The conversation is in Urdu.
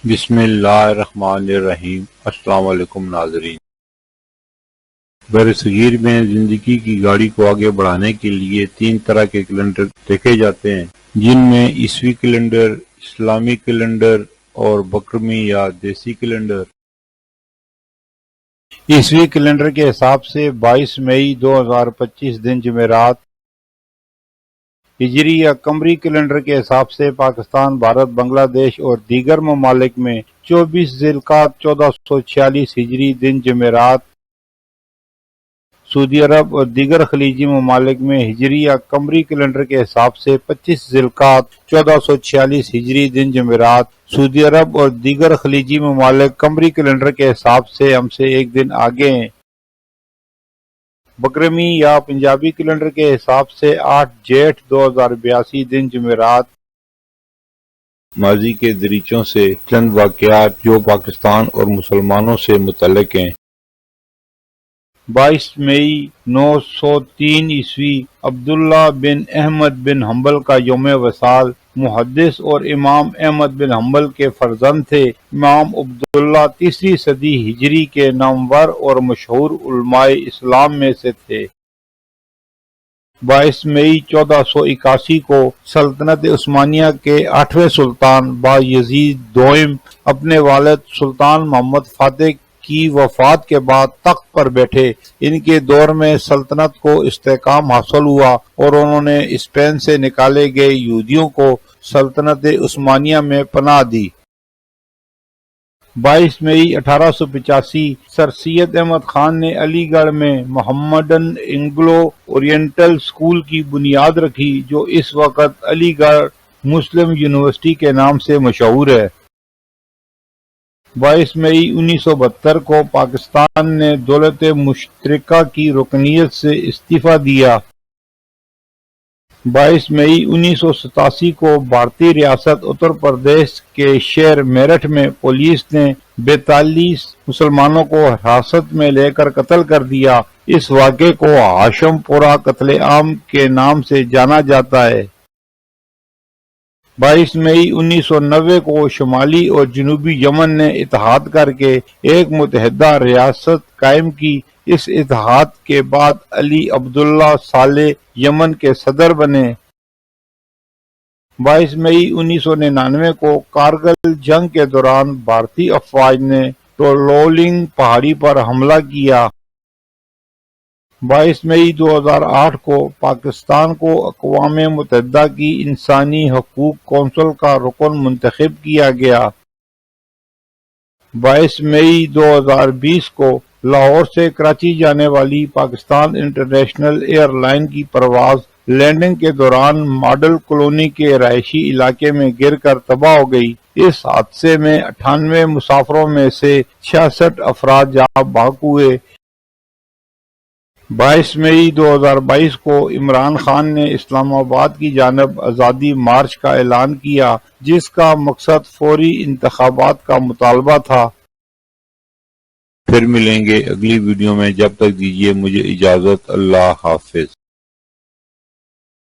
بسم اللہ الرحمن الرحیم۔ السلام علیکم ناظرین۔ برصغیر میں زندگی کی گاڑی کو آگے بڑھانے کے لیے 3 طرح کے کیلنڈر دیکھے جاتے ہیں، جن میں عیسوی کیلنڈر، اسلامی کیلنڈر اور بکرمی یا دیسی کیلنڈر۔ عیسوی کیلنڈر کے حساب سے 22 مئی 2025 دن جمعرات۔ ہجری یا قمری کیلنڈر کے حساب سے پاکستان، بھارت، بنگلہ دیش اور دیگر ممالک میں 24 ذی القعدہ 1446 ہجری دن جمعرات۔ سعودی عرب اور دیگر خلیجی ممالک میں ہجری یا قمری کیلنڈر کے حساب سے 25 ذی القعدہ 1446 ہجری دن جمعرات۔ سعودی عرب اور دیگر خلیجی ممالک قمری کیلنڈر کے حساب سے ہم سے ایک دن آگے ہیں۔ بکرمی یا پنجابی کیلنڈر کے حساب سے 8 جیٹھ 2082 دن جمعرات۔ ماضی کے دریچوں سے چند واقعات جو پاکستان اور مسلمانوں سے متعلق ہیں۔ 22 مئی 903 عیسوی عبداللہ بن احمد بن حنبل کا یوم وصال۔ محدث اور امام احمد بن حنبل کے فرزند تھے۔ امام عبداللہ 3 صدی ہجری کے نامور اور مشہور علماء اسلام میں سے تھے۔ 22 مئی 1481 کو سلطنت عثمانیہ کے 8ویں سلطان بایزید دوئم اپنے والد سلطان محمد فاتح کی وفات کے بعد تخت پر بیٹھے۔ ان کے دور میں سلطنت کو استحکام حاصل ہوا اور انہوں نے اسپین سے نکالے گئے یہودیوں کو سلطنت عثمانیہ میں پناہ دی۔ 22 مئی 1885 سر سید احمد خان نے علی گڑھ میں محمڈن انگلو اورینٹل اسکول کی بنیاد رکھی، جو اس وقت علی گڑھ مسلم یونیورسٹی کے نام سے مشہور ہے۔ 22 مئی 1972 کو پاکستان نے دولت مشترکہ کی رکنیت سے استعفیٰ دیا۔ 22 مئی 1987 کو بھارتی ریاست اتر پردیش کے شہر میرٹھ میں پولیس نے 42 مسلمانوں کو حراست میں لے کر قتل کر دیا۔ اس واقعے کو ہاشم پورہ قتل عام کے نام سے جانا جاتا ہے۔ 22 مئی 1990 کو شمالی اور جنوبی یمن نے اتحاد کر کے ایک متحدہ ریاست قائم کی۔ اس اتحاد کے بعد علی عبداللہ صالح یمن کے صدر بنے۔ 22 مئی 1999 کو کارگل جنگ کے دوران بھارتی افواج نے ٹولولنگ پہاڑی پر حملہ کیا۔ 22 مئی 2008 کو پاکستان کو اقوام متحدہ کی انسانی حقوق کونسل کا رکن منتخب کیا گیا۔ 22 مئی 2020 کو لاہور سے کراچی جانے والی پاکستان انٹرنیشنل ایئر لائن کی پرواز لینڈنگ کے دوران ماڈل کالونی کے رہائشی علاقے میں گر کر تباہ ہو گئی۔ اس حادثے میں 98 مسافروں میں سے 66 افراد جاں بحق ہوئے۔ 22 مئی 2022 کو عمران خان نے اسلام آباد کی جانب آزادی مارچ کا اعلان کیا، جس کا مقصد فوری انتخابات کا مطالبہ تھا۔ پھر ملیں گے اگلی ویڈیو میں، جب تک دیجیے مجھے اجازت۔ اللہ حافظ۔